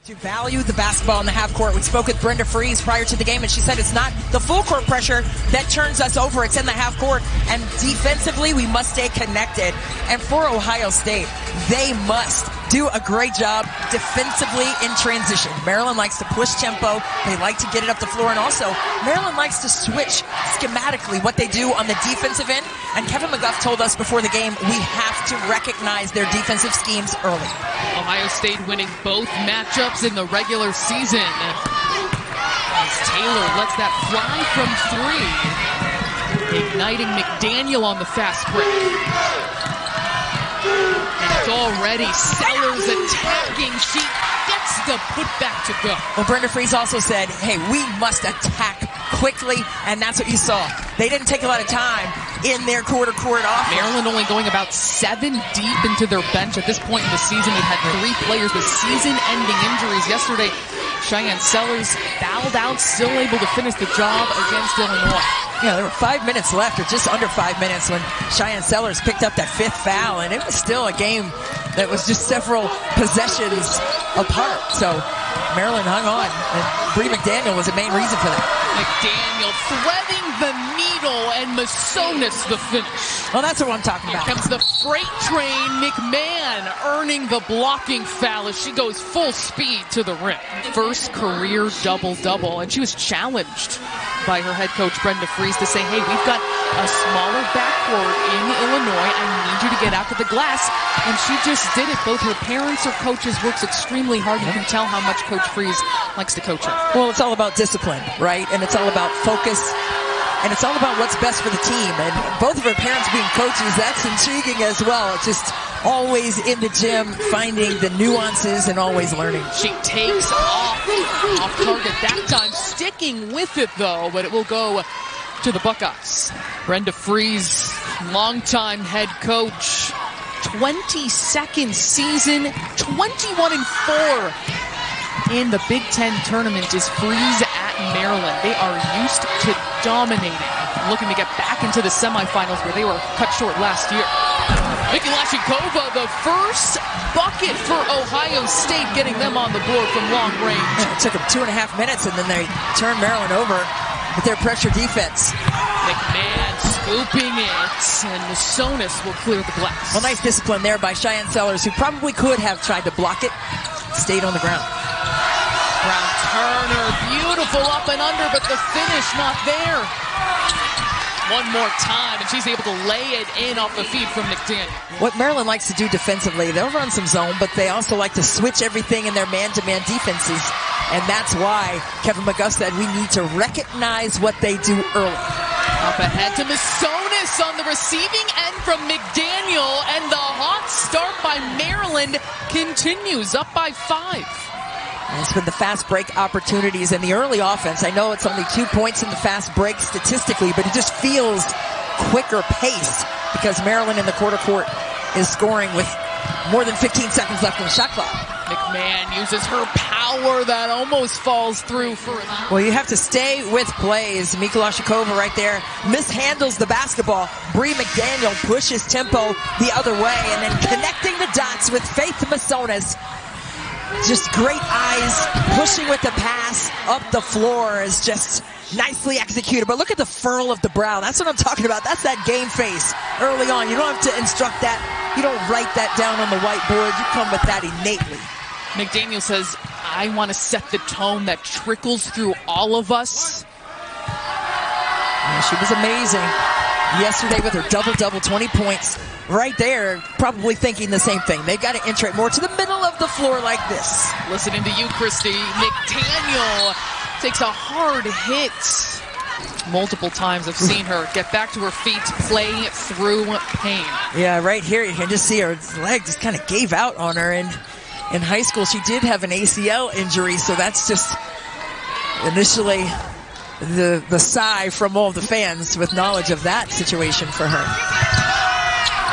To value the basketball in the half court. We spoke with Brenda Freese prior to the game, and she said it's not the full court pressure that turns us over. It's in the half court, and defensively we must stay connected. And for Ohio State, they must do a great job defensively in transition. Maryland likes to push tempo. They like to get it up the floor, and also Maryland likes to switch schematically what they do on the defensive end. And Kevin McGuff told us before the game, we have to recognize their defensive schemes early. Ohio State winning both matchups in the regular season. As Taylor lets that fly from three, igniting McDaniel on the fast break. And it's already Sellers attacking. She gets the putback to go. Well, Brenda Freese also said, hey, we must attack quickly, and that's what you saw. They didn't take a lot of time in their quarter court offense. Maryland only going about 7 deep into their bench at this point in the season. They've had 3 players with season-ending injuries. Yesterday, Shyanne Sellers fouled out, still able to finish the job against Illinois. Yeah, there were 5 minutes left, or just under 5 minutes, when Shyanne Sellers picked up that 5th foul, and it was still a game that was just several possessions apart. So Maryland hung on, and Bree McDaniel was the main reason for that. McDaniel threading the needle, and Massonis the finish. Well, that's what I'm talking about. Here comes the freight train. McMahon earning the blocking foul as she goes full speed to the rim. First career double-double, and she was challenged by her head coach Brenda Freese to say, hey, we've got a smaller backcourt in Illinois. I need you to get out to the glass. And she just did it. Both her parents or coaches works extremely hard. You can tell how much Coach Freese likes to coach her. Well, it's all about discipline, right? And it's all about focus. And it's all about what's best for the team. And both of her parents being coaches, that's intriguing as well. It's just always in the gym, finding the nuances and always learning. She takes off target that time, sticking with it though, but it will go to the Buckeyes. Brenda Freese, longtime head coach, 22nd season, 21-4 in the Big Ten Tournament is Freese at Maryland. They are used to dominating, looking to get back into the semifinals where they were cut short last year. Vicky Lashikova, the first bucket for Ohio State, getting them on the board from long range. Yeah, it took them 2.5 minutes, and then they turned Maryland over with their pressure defense. McMahon scooping it, and Massonis will clear the glass. Well, nice discipline there by Shyanne Sellers, who probably could have tried to block it, stayed on the ground. Brown-Turner, beautiful up and under, but the finish not there. One more time, and she's able to lay it in off the feed from McDaniel. What Maryland likes to do defensively, they'll run some zone, but they also like to switch everything in their man-to-man defenses. And that's why Kevin McGuff said we need to recognize what they do early. Up ahead to Massonis on the receiving end from McDaniel, and the hot start by Maryland continues, up by 5. And it's been the fast break opportunities in the early offense. I know it's only 2 points in the fast break statistically, but it just feels quicker paced because Maryland in the quarter court is scoring with more than 15 seconds left in the shot clock. McMahon uses her power that almost falls through for it. Well, you have to stay with plays. Mika Lashikova right there mishandles the basketball. Bree McDaniel pushes tempo the other way, and then connecting the dots with Faith Massonis. Just great eyes, pushing with the pass up the floor is just nicely executed. But look at the furl of the brow. That's what I'm talking about. That's that game face early on. You don't have to instruct that. You don't write that down on the whiteboard. You come with that innately. McDaniel says, I want to set the tone that trickles through all of us. Yeah, she was amazing yesterday with her double-double, 20 points. Right there, probably thinking the same thing. They've got to enter it more to the middle of the floor like this. Listening to you, Christy. McDaniel takes a hard hit. Multiple times I've seen her get back to her feet, play through pain. Yeah, right here you can just see her leg just kind of gave out on her. And in high school, she did have an ACL injury, so that's just initially the sigh from all the fans with knowledge of that situation for her.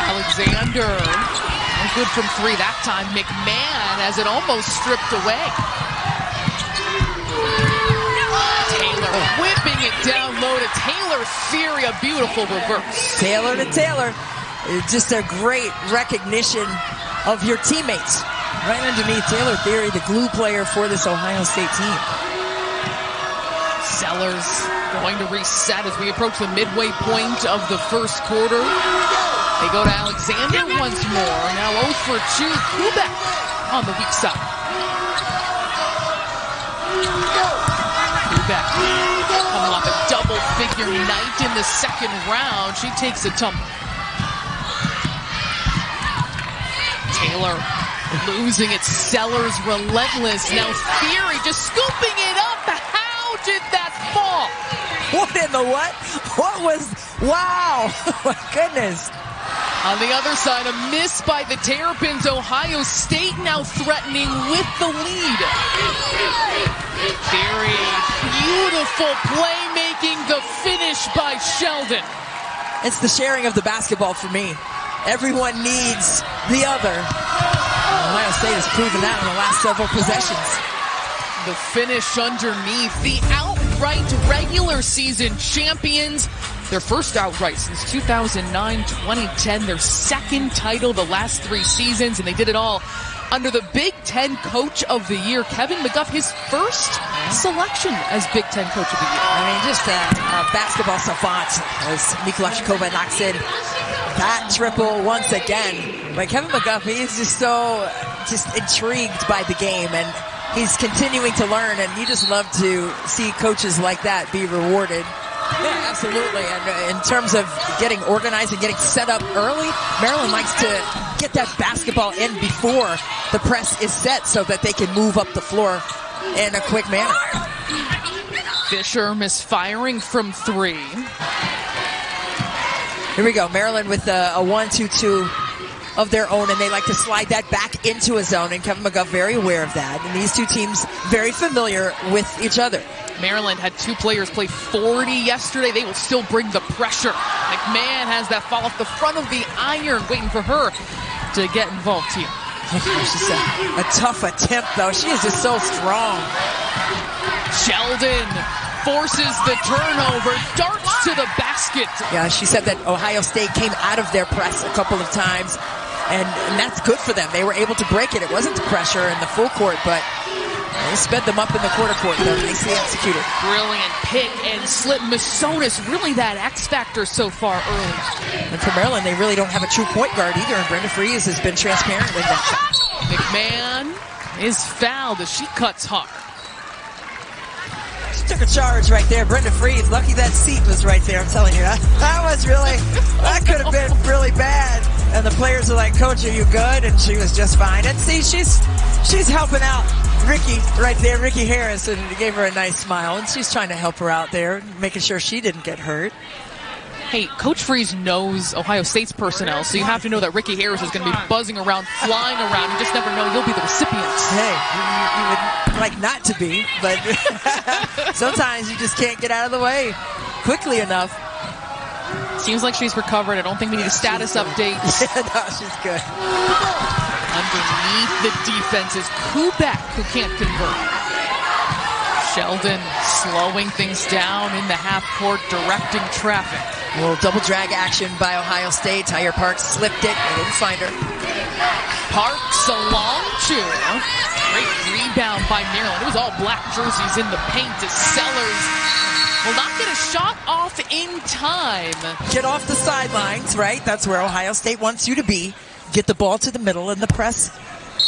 Alexander, no good from 3 that time. McMahon has it almost stripped away. Taylor whipping it down low to Taylor Fury, a beautiful reverse. Taylor to Taylor, just a great recognition of your teammates. Right underneath Taylor Theory, the glue player for this Ohio State team. Sellers going to reset as we approach the midway point of the first quarter. They go to Alexander once more. Now 0 for 2. Kubek on the weak side. Kubek coming off a double-figure night in the second round. She takes a tumble. Taylor losing it. Sellers relentless. Now Theory just scooping it up. How did that fall? What in the what? What was, wow, my goodness. On the other side, a miss by the Terrapins. Ohio State now threatening with the lead. Theory, beautiful playmaking, the finish by Sheldon. It's the sharing of the basketball for me. Everyone needs the other. Ohio State has proven that in the last several possessions. The finish underneath. The outright regular season champions. Their first outright since 2009-2010. Their second title the last 3 seasons, and they did it all under the Big Ten Coach of the Year, Kevin McGuff, his first selection as Big Ten Coach of the Year. I mean, just a basketball savant as Mikola Shkova knocks in that triple once again. But Kevin McGuff, he is just so intrigued by the game, and he's continuing to learn, and you just love to see coaches like that be rewarded. Yeah, absolutely. And in terms of getting organized and getting set up early, Maryland likes to get that basketball in before the press is set so that they can move up the floor in a quick manner. Fisher misfiring from 3. Here we go. Maryland with a 1-2-2 of their own, and they like to slide that back into a zone, and Kevin McGuff very aware of that. And these two teams very familiar with each other. Maryland had 2 players play 40 yesterday. They will still bring the pressure. McMahon has that fall off the front of the iron, waiting for her to get involved here. She's a tough attempt, though. She is just so strong. Sheldon forces the turnover, darts to the basket. Yeah, she said that Ohio State came out of their press a couple of times, and that's good for them. They were able to break it. It wasn't the pressure in the full court, but they sped them up in the quarter court. Though. Nicely executed. Brilliant pick and slip. Massonis, really that X factor so far early. And for Maryland, they really don't have a true point guard either, and Brenda Fries has been transparent with that fact. McMahon is fouled as she cuts hard. She took a charge right there. Brenda Fries, lucky that seat was right there, I'm telling you. That could have been really bad. And the players are like, Coach, are you good? And she was just fine. And see, she's helping out Ricky right there, Ricky Harris, and gave her a nice smile. And she's trying to help her out there, making sure she didn't get hurt. Hey, Coach Freeze knows Ohio State's personnel, so you have to know that Ricky Harris is going to be buzzing around, flying around. You just never know. You'll be the recipient. Hey, you would like not to be, but sometimes you just can't get out of the way quickly enough. Seems like she's recovered. I don't think we need a status update. Yeah, no, she's good. Underneath the defense is Kubek, who can't convert. Sheldon slowing things down in the half court, directing traffic. A little double drag action by Ohio State. Tyre Parks slipped it. They didn't find her. Parks along 2. Great rebound by Maryland. It was all black jerseys in the paint as Sellers will not get a shot off in time. Get off the sidelines, right? That's where Ohio State wants you to be. Get the ball to the middle in the press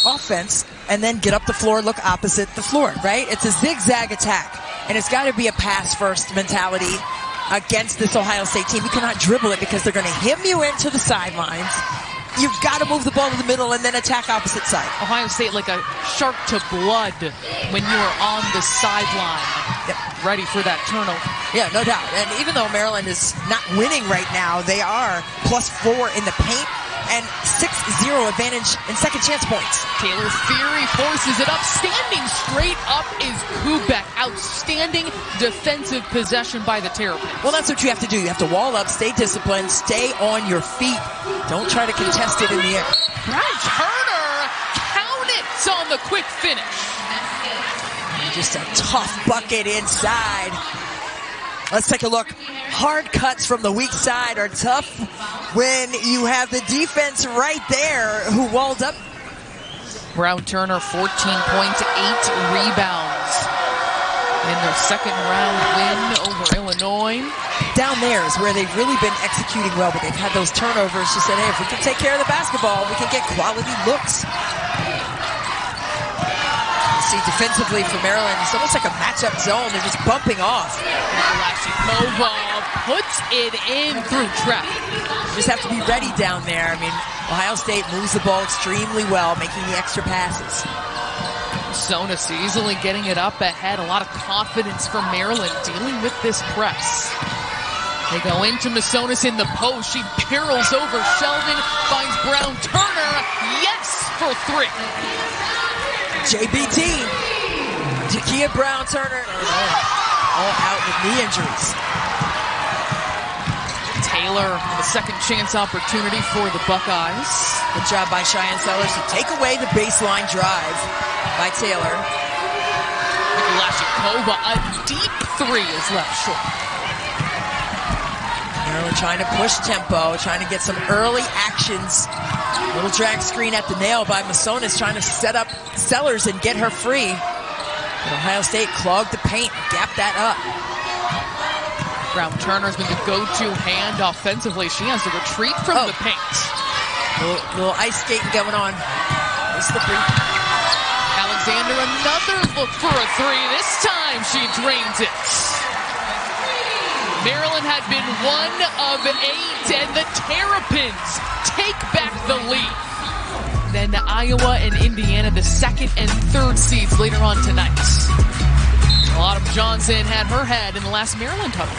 offense, and then get up the floor, look opposite the floor, right? It's a zigzag attack, and it's got to be a pass-first mentality against this Ohio State team. You cannot dribble it because they're going to him you into the sidelines. You've got to move the ball to the middle and then attack opposite side. Ohio State like a shark to blood when you are on the sideline. Yep. Ready for that turnover. Yeah, no doubt. And even though Maryland is not winning right now, they are +4 in the paint and 6-0 advantage in second chance points. Taylor Theory forces it up. Standing straight up is Kubek. Outstanding defensive possession by the Terrapins. Well, that's what you have to do. You have to wall up, stay disciplined, stay on your feet. Don't try to contest it in the air. Turner, count it on the quick finish. And just a tough bucket inside. Let's take a look. Hard cuts from the weak side are tough when you have the defense right there who walled up. Brown-Turner, 14 points, 8 rebounds in their second round win over Illinois. Down there is where they've really been executing well, but they've had those turnovers. She said, hey, if we can take care of the basketball, we can get quality looks. See, defensively for Maryland, it's almost like a matchup zone. They're just bumping off. Lashikova puts it in through traffic. You just have to be ready down there. I mean, Ohio State moves the ball extremely well, making the extra passes. Sonis easily getting it up ahead. A lot of confidence from Maryland dealing with this press. They go into Massonis in the post. She barrels over Sheldon, finds Brown-Turner. Yes, for 3. JBT, Jakia Brown-Turner, all out with knee injuries. Taylor, the second chance opportunity for the Buckeyes. Good job by Shyanne Sellers to take away the baseline drive by Taylor. Lashikova, a deep 3 is left short. Maryland trying to push tempo, trying to get some early actions. Little drag screen at the nail by Massonis, trying to set up Sellers and get her free. But Ohio State clogged the paint, gapped that up. Brown-Turner's been the go-to hand offensively. She has to retreat from the paint. Little ice skating going on. Slippery. Alexander, another look for a 3. This time she drains it. Maryland had been 1 of 8, and the Terrapins take back the lead. Then Iowa and Indiana, the 2nd and 3rd seeds later on tonight. Autumn Johnson had her head in the last Maryland huddle.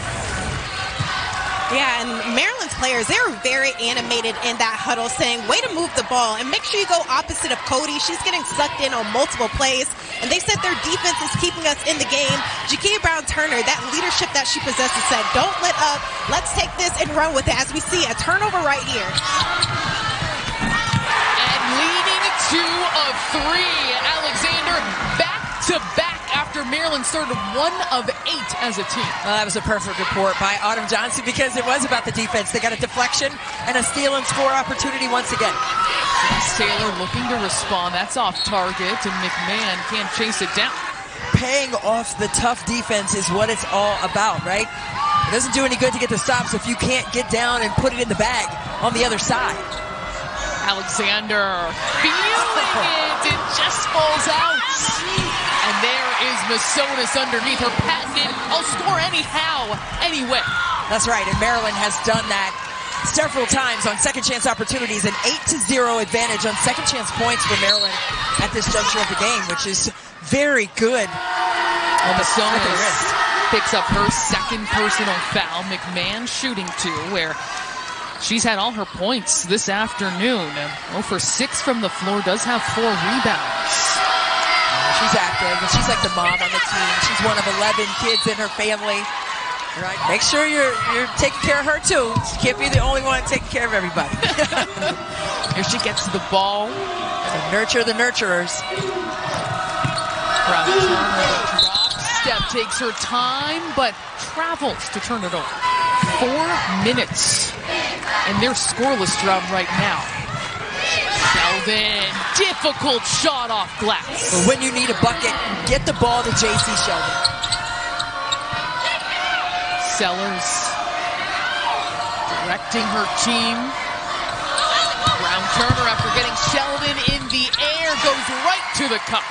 Yeah, and Maryland's players, they were very animated in that huddle, saying, way to move the ball, and make sure you go opposite of Cody. She's getting sucked in on multiple plays, and they said their defense is keeping us in the game. Jakia Brown-Turner, that leadership that she possesses, said, don't let up. Let's take this and run with it, as we see a turnover right here. And leading to a 3, Alexander back-to-back after Maryland started 1 of 8 as a team. Well, that was a perfect report by Autumn Johnson because it was about the defense. They got a deflection and a steal and score opportunity once again. Taylor looking to respond. That's off target, and McMahon can't chase it down. Paying off the tough defense is what it's all about, right? It doesn't do any good to get the stops if you can't get down and put it in the bag on the other side. Alexander feeling it. It just falls out. And there is Massonis underneath her patented, I'll score anyhow, anyway. That's right, and Maryland has done that several times on second chance opportunities. An 8-0 advantage on second chance points for Maryland at this juncture of the game, which is very good. Well, Massonis picks up her second personal foul. McMahon shooting 2, where she's had all her points this afternoon. 0 for 6 from the floor, does have 4 rebounds. She's active, and she's like the mom on the team. She's one of 11 kids in her family. Right? Make sure you're taking care of her, too. She can't be the only one taking care of everybody. Here she gets the ball. So nurture the nurturers. Brown-Turner, the drop step takes her time, but travels to turn it over. 4 minutes, and they're scoreless throughout right now. Sheldon, difficult shot off glass. But when you need a bucket, get the ball to J.C. Sheldon. Sellers directing her team. Brown-Turner, after getting Sheldon in the air, goes right to the cup.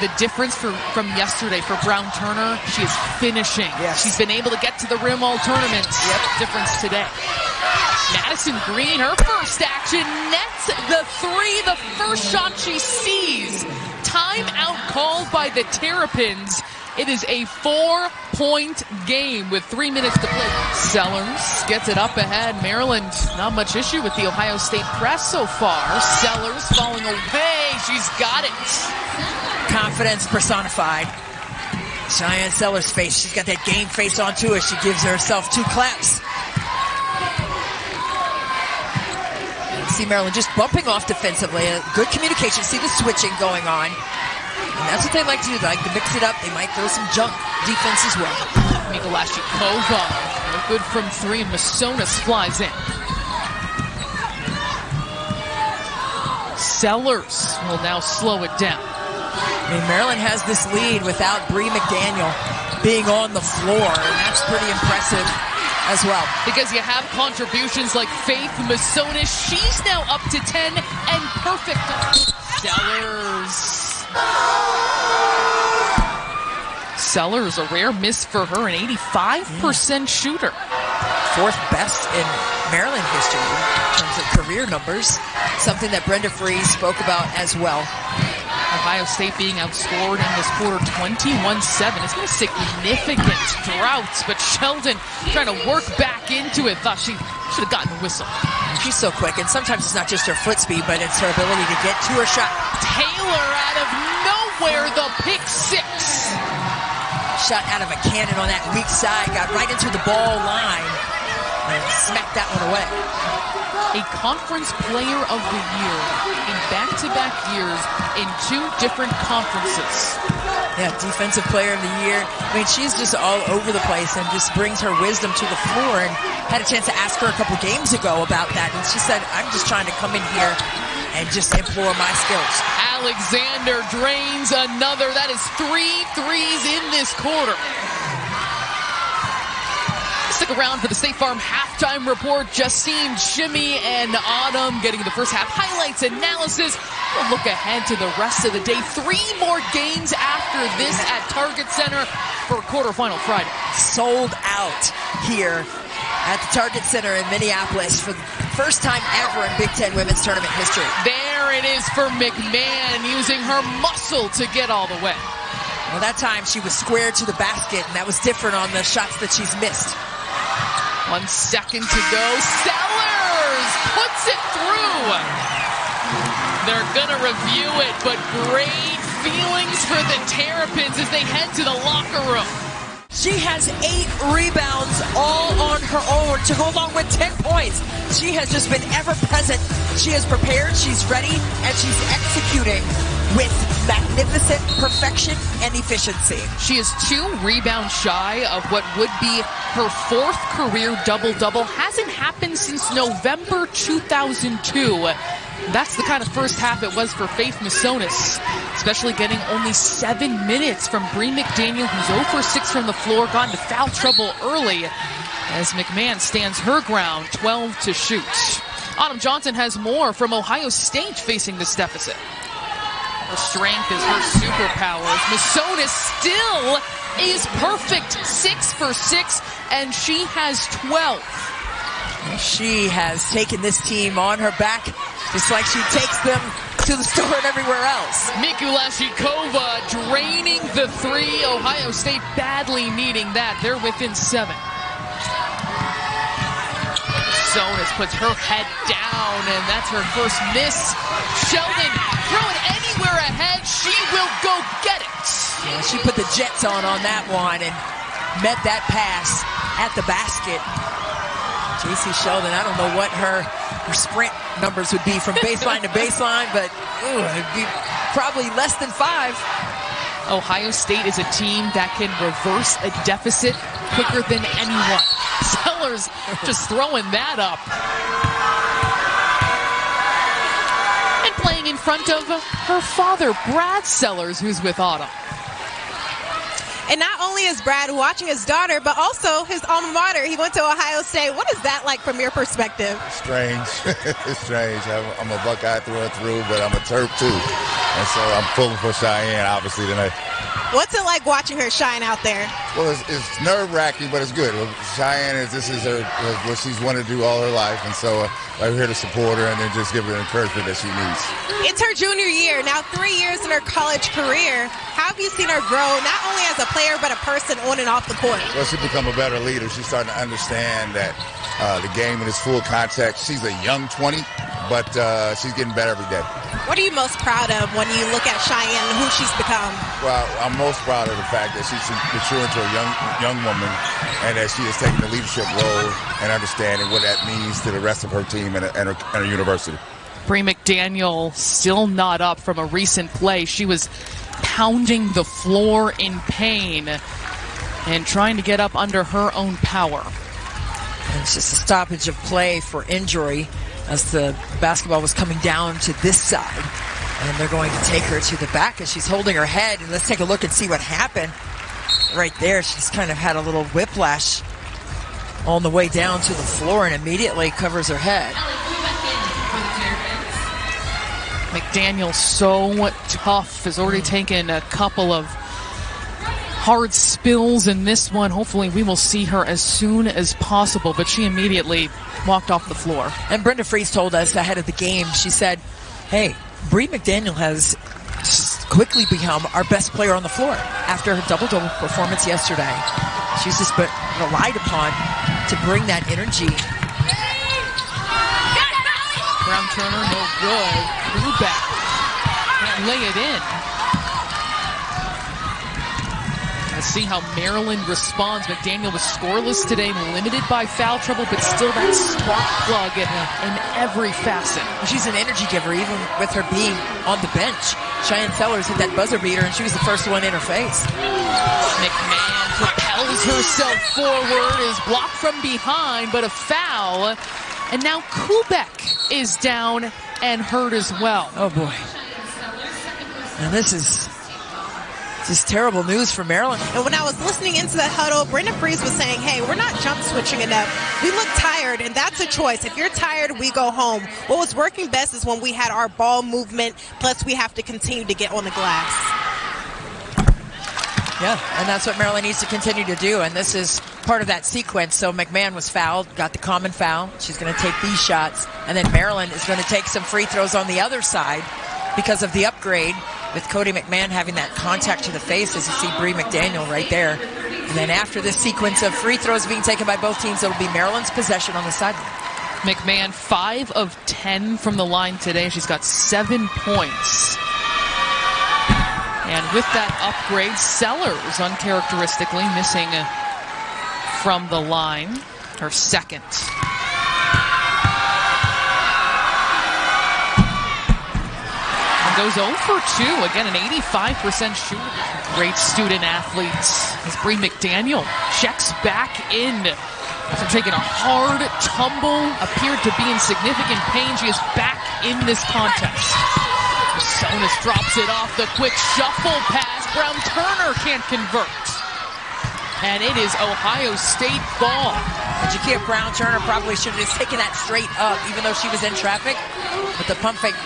The difference from yesterday for Brown-Turner, she is finishing. Yes. She's been able to get to the rim all tournament. Yep. Difference today. Madison Green, her first action, nets the 3, the first shot she sees. Timeout called by the Terrapins. It is a 4-point game with 3 minutes to play. Sellers gets it up ahead. Maryland, not much issue with the Ohio State press so far. Sellers falling away. She's got it. Confidence personified. Shyanne Sellers' face. She's got that game face on too as she gives herself 2 claps. See Maryland just bumping off defensively. Good communication. See the switching going on. And that's what they like to do. They like to mix it up. They might throw some junk defense as well. Lashikova, no good from 3, and Massonis flies in. Sellers will now slow it down. I mean, Maryland has this lead without Bree McDaniel being on the floor, and that's pretty impressive as well. Because you have contributions like Faith Massonis. She's now up to 10 and perfect. Sellers, a rare miss for her, an 85% shooter. Fourth best in Maryland history in terms of career numbers, something that Brenda Freese spoke about as well. Ohio State being outscored in this quarter 21-7. It's been a significant drought, but Sheldon trying to work back into it. Thought she should have gotten a whistle. She's so quick, and sometimes it's not just her foot speed, but it's her ability to get to her shot. Taylor out of nowhere, the pick six. Shot out of a cannon on that weak side, got right into the ball line, and smacked that one away. A conference player of the year in back-to-back years in 2 different conferences. Yeah, defensive player of the year. I mean, she's just all over the place and just brings her wisdom to the floor, and had a chance to ask her a couple games ago about that, and she said, I'm just trying to come in here and just implore my skills. Alexander drains another. That is 3 threes in this quarter. Stick around for the State Farm halftime report. Justine, Jimmy, and Autumn getting the first half highlights analysis. We'll look ahead to the rest of the day. 3 more games after this at Target Center for quarterfinal Friday. Sold out here at the Target Center in Minneapolis for the first time ever in Big Ten Women's Tournament history. There it is for McMahon, using her muscle to get all the way. Well, that time she was square to the basket, and that was different on the shots that she's missed. 1 second to go. Sellers puts it through. They're going to review it, but great feelings for the Terrapins as they head to the locker room. She has 8 rebounds all on her own to go along with 10 points. She has just been ever present. She is prepared, she's ready, and she's executing with magnificent perfection and efficiency. She is 2 rebounds shy of what would be her 4th career double-double. Hasn't happened since November 2002. That's the kind of first half it was for Faith Massonis, especially getting only 7 minutes from Bree McDaniel, who's 0 for 6 from the floor, got into foul trouble early as McMahon stands her ground, 12 to shoot. Autumn Johnson has more from Ohio State facing this deficit. Her strength is her superpowers. Massonis still is perfect, 6 for 6, and she has 12. She has taken this team on her back, just like she takes them to the store and everywhere else. Mikulashikova draining the 3. Ohio State badly needing that. They're within 7. Massonis puts her head down, and that's her first miss. Sheldon throwing anywhere ahead. She will go get it. Yeah, she put the jets on that one and met that pass at the basket. JC Sheldon, I don't know what her sprint numbers would be from baseline to baseline, but it'd be probably less than 5. Ohio State is a team that can reverse a deficit quicker than anyone. Sellers just throwing that up. And playing in front of her father, Brad Sellers, who's with Autumn. And not only is Brad watching his daughter, but also his alma mater. He went to Ohio State. What is that like from your perspective? Strange. It's strange. I'm a Buckeye through and through, but I'm a Terp too. And so I'm pulling for Shyanne, obviously, tonight. What's it like watching her shine out there? Well, it's nerve-wracking, but it's good. Cheyenne, this is what she's wanted to do all her life, and so I'm here to support her and then just give her the encouragement that she needs. It's her junior year, now 3 years in her college career. How have you seen her grow, not only as a player, but a person on and off the court? Well, she's become a better leader. She's starting to understand that the game in its full context. She's a young 20, but she's getting better every day. What are you most proud of when you look at Shyanne and who she's become? Well, I'm most proud of the fact that she's matured into a young woman and that she has taken the leadership role and understanding what that means to the rest of her team and her university. Bree McDaniel still not up from a recent play. She was pounding the floor in pain and trying to get up under her own power. It's just a stoppage of play for injury. as the basketball was coming down to this side. And they're going to take her to the back as she's holding her head. And let's take a look and see what happened. Right there, she's kind of had a little whiplash on the way down to the floor and immediately covers her head. McDaniel so tough, has already taken a couple of hard spills in this one. Hopefully we will see her as soon as possible, but she immediately walked off the floor. And Brenda Fries told us ahead of the game, she said, hey, Bree McDaniel has quickly become our best player on the floor after her double-double performance yesterday. She's just been relied upon to bring that energy. Brown-Turner, no good. Rubeck can't lay it in. Let's see how Maryland responds. McDaniel was scoreless today, limited by foul trouble, but still that spark plug in every facet. She's an energy giver, even with her being on the bench. Shyanne Sellers hit that buzzer beater, and she was the first one in her face. McMahon propels herself forward, is blocked from behind, but a foul. And now Kubek is down and hurt as well. Oh, boy. And this is just terrible news for Maryland. And when I was listening into that huddle, Brenda Fries was saying, hey, we're not jump switching enough. We look tired, and that's a choice. If you're tired, we go home. What was working best is when we had our ball movement, plus we have to continue to get on the glass. Yeah, and that's what Maryland needs to continue to do, and this is part of that sequence. So McMahon was fouled, got the common foul. She's going to take these shots, and then Maryland is going to take some free throws on the other side because of the upgrade with Cody McMahon having that contact to the face, as you see Bree McDaniel right there. And then after this sequence of free throws being taken by both teams, it'll be Maryland's possession on the sideline. McMahon 5 of 10 from the line today. She's got 7 points. And with that upgrade, Sellers uncharacteristically missing from the line, her second. And goes 0 for 2, again an 85% shooter. Great student athlete as Bree McDaniel checks back in after taking a hard tumble, appeared to be in significant pain. She is back in this contest. Sonis drops it off, the quick shuffle pass. Brown-Turner can't convert. And it is Ohio State ball. And Jakia Brown-Turner probably should have just taken that straight up, even though she was in traffic. But the pump fake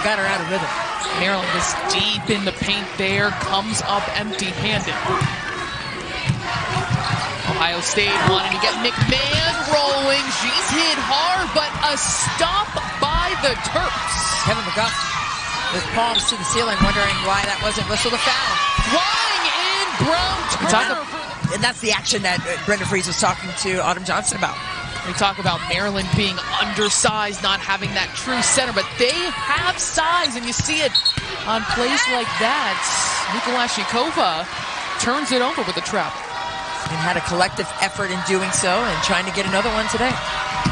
got her out of rhythm. Maryland is deep in the paint there, comes up empty-handed. Ohio State wanting to get McMahon rolling. She's hit hard, but a stop by the Terps. Kevin McGuff with palms to the ceiling, wondering why that wasn't whistled a foul. Flying in, Brown-Turner. And that's the action that Brenda Fries was talking to Autumn Johnson about. We talk about Maryland being undersized, not having that true center, but they have size, and you see it on plays like that. Nikolashikova turns it over with a trap. And had a collective effort in doing so and trying to get another one today.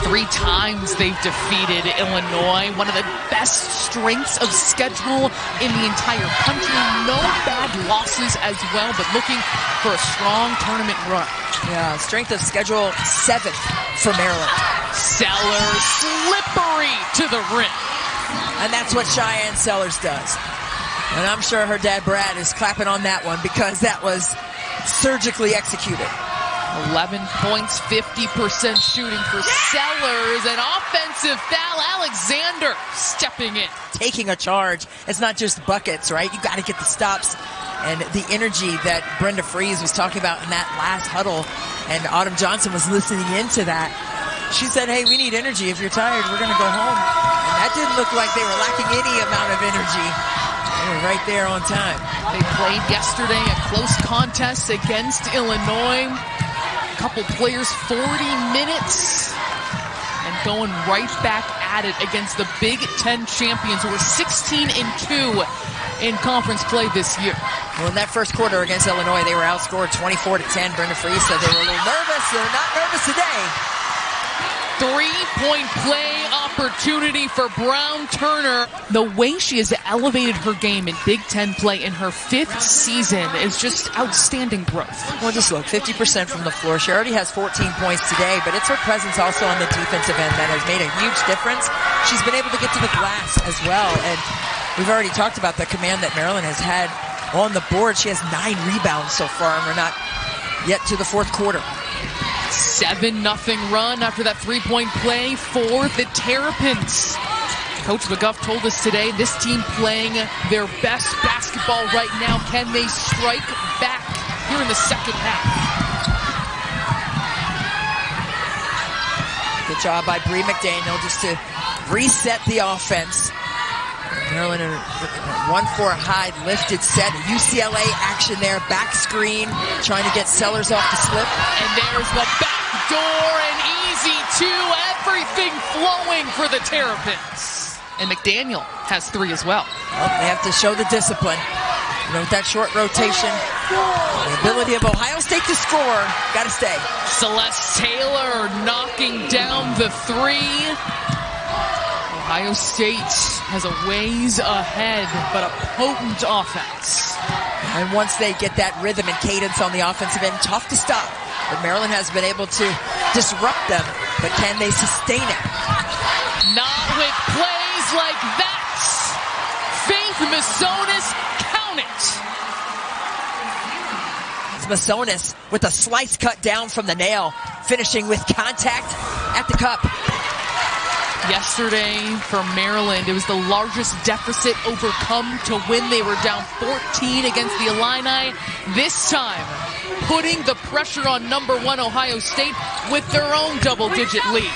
3 times they've defeated Illinois, one of the best strengths of schedule in the entire country. No bad losses as well, but looking for a strong tournament run. Yeah, strength of schedule 7th for Maryland. Sellers slippery to the rim. And that's what Shyanne Sellers does. And I'm sure her dad Brad is clapping on that one because that was surgically executed. 11 points, 50% shooting for Sellers. An offensive foul. Alexander stepping in. Taking a charge. It's not just buckets, right? You got to get the stops. And the energy that Brenda Fries was talking about in that last huddle, and Autumn Johnson was listening into that. She said, hey, we need energy. If you're tired, we're going to go home. And that didn't look like they were lacking any amount of energy. They were right there on time. They played yesterday a close contest against Illinois. A couple players, 40 minutes, and going right back at it against the Big Ten champions, who were 16-2 in conference play this year. Well, in that first quarter against Illinois, they were outscored 24-10. Brenda Fries said they were a little nervous. They're not nervous today. Three-point play opportunity for Brown-Turner. The way she has elevated her game in Big Ten play in her 5th season is just outstanding growth. Well, just look, 50% from the floor. She already has 14 points today, but it's her presence also on the defensive end that has made a huge difference. She's been able to get to the glass as well, and we've already talked about the command that Maryland has had on the board. She has 9 rebounds so far, and we're not yet to the 4th quarter. 7-0 run after that three-point play for the Terrapins. Coach McGuff told us today this team playing their best basketball right now. Can they strike back here in the second half? Good job by Bree McDaniel just to reset the offense. Maryland in a 1-4 high lifted set. UCLA action there. Back screen. Trying to get Sellers off the slip. And there's the back door. An easy 2. Everything flowing for the Terrapins. And McDaniel has 3 as well. Well, they have to show the discipline. You know, with that short rotation, the ability of Ohio State to score. Got to stay. Celeste Taylor knocking down the 3. Ohio State has a ways ahead, but a potent offense. And once they get that rhythm and cadence on the offensive end, tough to stop. But Maryland has been able to disrupt them, but can they sustain it? Not with plays like that. Faith Massonis, count it. It's Massonis with a slice cut down from the nail, finishing with contact at the cup. Yesterday for Maryland, it was the largest deficit overcome to win. They were down 14 against the Illini. This time, putting the pressure on #1 Ohio State with their own double-digit lead.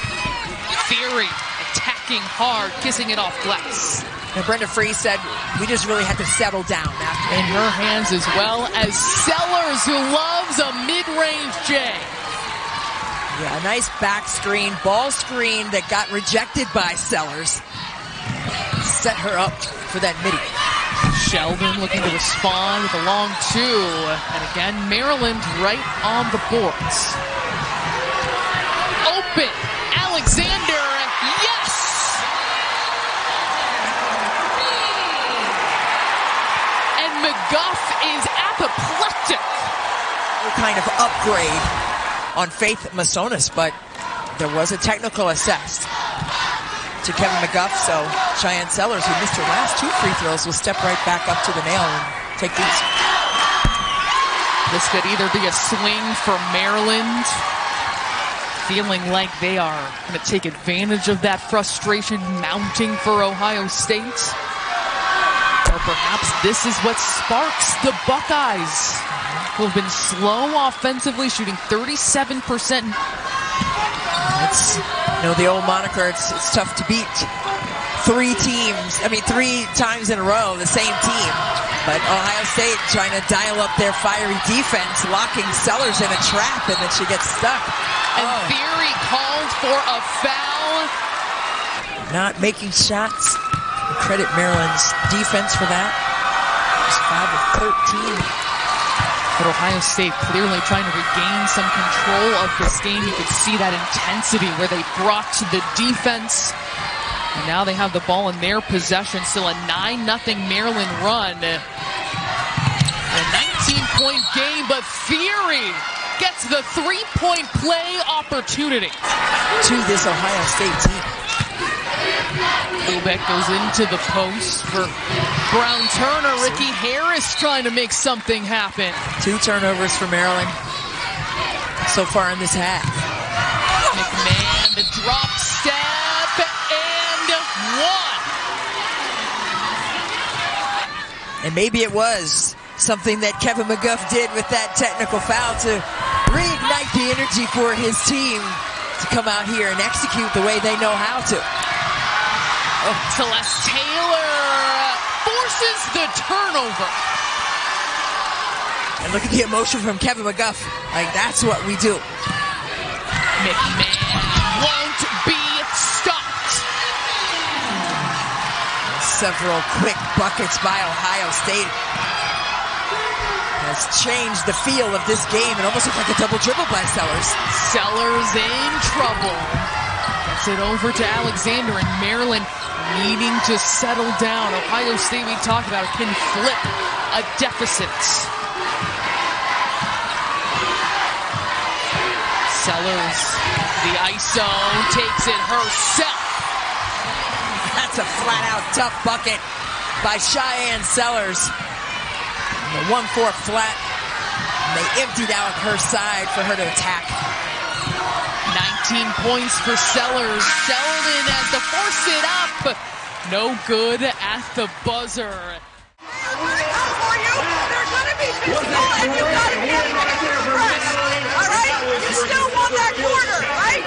Theory attacking hard, kissing it off glass. And Brenda Free said, we just really had to settle down after. In her hands as well as Sellers, who loves a mid-range J. Yeah, a nice back screen, ball screen that got rejected by Sellers. Set her up for that midi. Sheldon looking to respond with a long 2. And again, Maryland right on the boards. Open, Alexander, yes! And McGuff is apoplectic. What kind of upgrade on Faith Massonis, but there was a technical assessed to Kevin McGuff, so Shyanne Sellers, who missed her last 2 free throws, will step right back up to the nail and take these. This could either be a swing for Maryland, feeling like they are going to take advantage of that frustration mounting for Ohio State, or perhaps this is what sparks the Buckeyes, who have been slow offensively, shooting 37%. It's, you know, the old moniker, it's tough to beat 3 times in a row, the same team. But Ohio State trying to dial up their fiery defense, locking Sellers in a trap, and then she gets stuck. And Theory called for a foul. Not making shots. Credit Maryland's defense for that. It's 5 of 13. But Ohio State clearly trying to regain some control of this game. You could see that intensity where they brought to the defense. And now they have the ball in their possession. Still a 9-0 Maryland run. A 19-point game, but Theory gets the 3-point play opportunity to this Ohio State team. Lubeck goes into the post for Brown-Turner. Ricky Harris trying to make something happen. 2 turnovers for Maryland so far in this half. McMahon, the drop step, and 1. And maybe it was something that Kevin McGuff did with that technical foul to reignite the energy for his team to come out here and execute the way they know how to. Celeste Taylor forces the turnover. And look at the emotion from Kevin McGuff. Like, that's what we do. McMahon won't be stopped. Several quick buckets by Ohio State has changed the feel of this game. It almost looks like a double dribble by Sellers. Sellers in trouble. Gets it over to Alexander, and Maryland needing to settle down. Ohio State, we talked about, can flip a deficit. Sellers, the ISO, takes it herself. That's a flat-out tough bucket by Shyanne Sellers. The 1-4 flat. And they emptied out her side for her to attack. 19 points for Sellers. Selden has to force it up. No good at the buzzer. For you, they're going to be physical, and you got to get them under press. All right? You still want that quarter, right?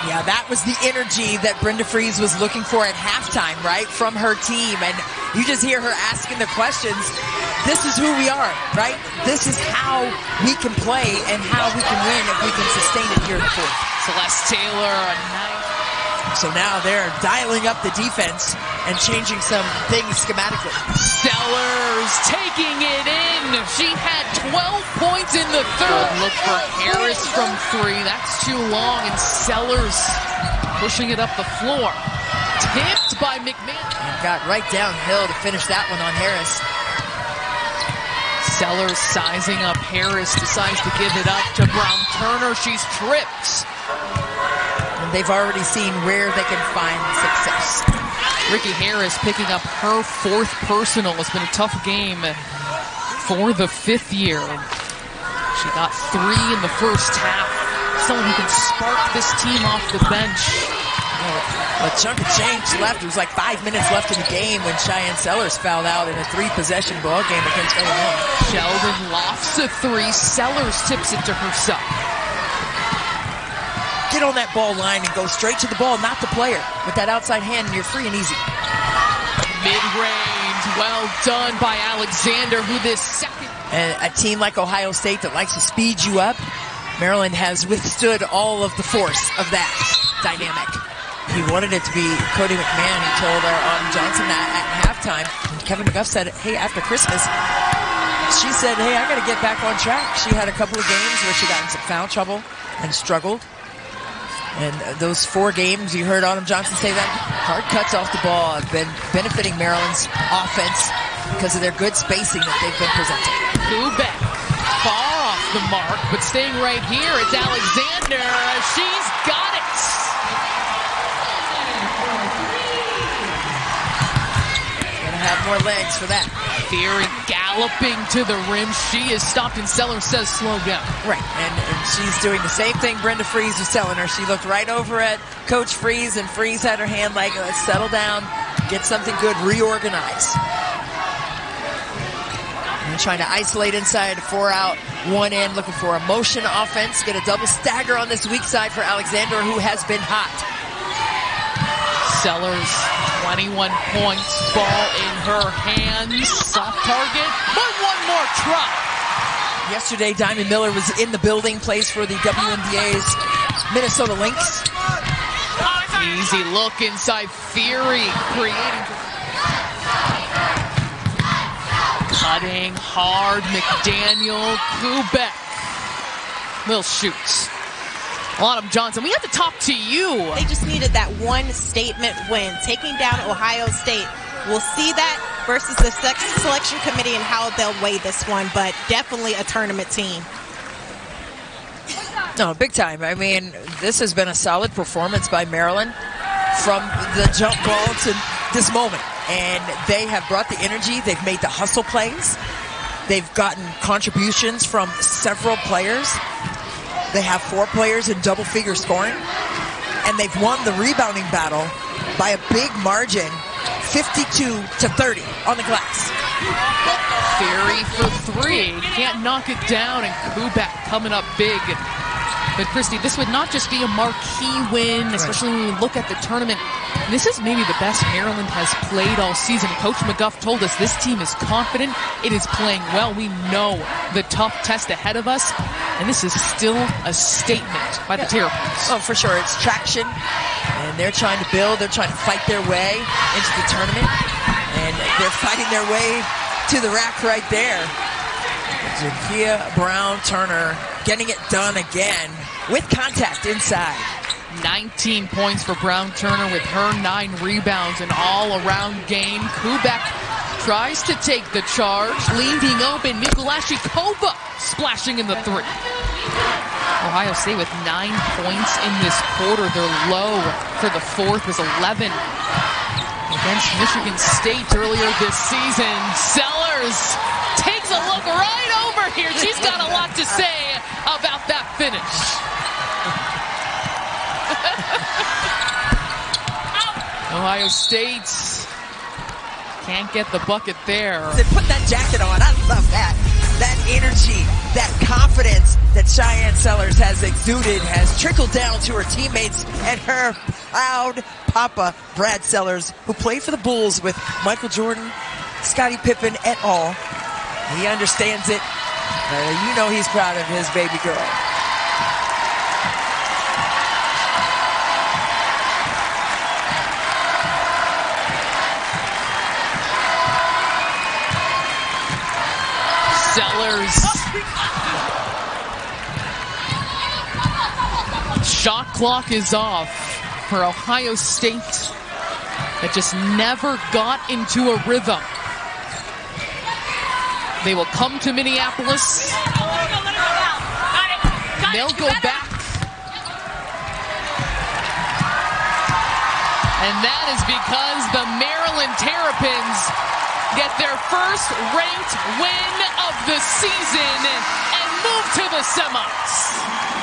Yeah, that was the energy that Brenda Frese was looking for at halftime, right, from her team. And you just hear her asking the questions. This is who we are, right? This is how we can play and how we can win if we can sustain it here in the fourth. Celeste Taylor, a nice. So now they're dialing up the defense and changing some things schematically. Sellers taking it in. She had 12 points in the third. Look for Harris from three. That's too long, and Sellers pushing it up the floor. Tipped by McMahon. And got right downhill to finish that one on Harris. Sellers sizing up Harris, decides to give it up to Brown-Turner. She's tripped. And they've already seen where they can find success. Ricky Harris picking up her fourth personal. It's been a tough game for the fifth year. She got 3 in the first half. Someone who can spark this team off the bench. A chunk of change left. It was like 5 minutes left in the game when Shyanne Sellers fouled out in a 3-possession ball game against Illinois. Sheldon lofts a 3. Sellers tips it to herself. Get on that ball line and go straight to the ball, not the player. With that outside hand, and you're free and easy. Mid-range, well done by Alexander, who this second. And a team like Ohio State that likes to speed you up, Maryland has withstood all of the force of that dynamic. He wanted it to be Cody McMahon. He told Autumn Johnson that at halftime. Kevin McGuff said, hey, after Christmas, she said, hey, I got to get back on track. She had a couple of games where she got in some foul trouble and struggled. And those 4 games, you heard Autumn Johnson say that, hard cuts off the ball have been benefiting Maryland's offense because of their good spacing that they've been presenting. Kubek, far off the mark, but staying right here. It's Alexander. She's got it. Gonna have more legs for that. Theory galloping to the rim. She is stopped, and Sellers says slow down. Right, and she's doing the same thing Brenda Frese was telling her. She looked right over at Coach Frese, and Frese had her hand like, let's settle down, get something good, reorganize. And trying to isolate inside, 4 out, 1 in, looking for a motion offense, get a double stagger on this weak side for Alexander, who has been hot. Sellers, 21 points, ball in her hands, soft target, but one more try. Yesterday, Diamond Miller was in the building, plays for the WNBA's Minnesota Lynx. Easy look inside Theory, creating. Cutting hard, McDaniel, Kubek. Little shoots. Autumn Johnson, we have to talk to you. They just needed that one statement win, taking down Ohio State. We'll see that versus the selection committee and how they'll weigh this one, but definitely a tournament team. No, big time. I mean, this has been a solid performance by Maryland from the jump ball to this moment. And they have brought the energy. They've made the hustle plays. They've gotten contributions from several players. They have 4 players in double-figure scoring. And they've won the rebounding battle by a big margin, 52-30 on the glass. Theory for 3. Can't knock it down, and Kubek coming up big. But, Christy, this would not just be a marquee win, especially when we look at the tournament. This is maybe the best Maryland has played all season. Coach McGuff told us this team is confident. It is playing well. We know the tough test ahead of us. And this is still a statement by the Terps. Oh, for sure. It's traction. And they're trying to build. They're trying to fight their way into the tournament. And they're fighting their way to the rack right there. Jakia Brown-Turner getting it done again with contact inside. 19 points for Brown-Turner with her 9 rebounds, an all-around game. Kubek tries to take the charge, leaving open Mikulashikova splashing in the 3. Ohio State with 9 points in this quarter. Their low for the 4th was 11 against Michigan State earlier this season. Sellers takes a look right over here. She's got a lot to say about that finish. Ohio State can't get the bucket there. Put that jacket on. I love that. That energy, that confidence that Shyanne Sellers has exuded has trickled down to her teammates and her proud papa, Brad Sellers, who played for the Bulls with Michael Jordan, Scottie Pippen, et al. He understands it. You know he's proud of his baby girl. Sellers. Shot clock is off for Ohio State. That just never got into a rhythm. They will come to Minneapolis. They'll go back. And that is because the Maryland Terrapins get their first ranked win of the season and move to the semis.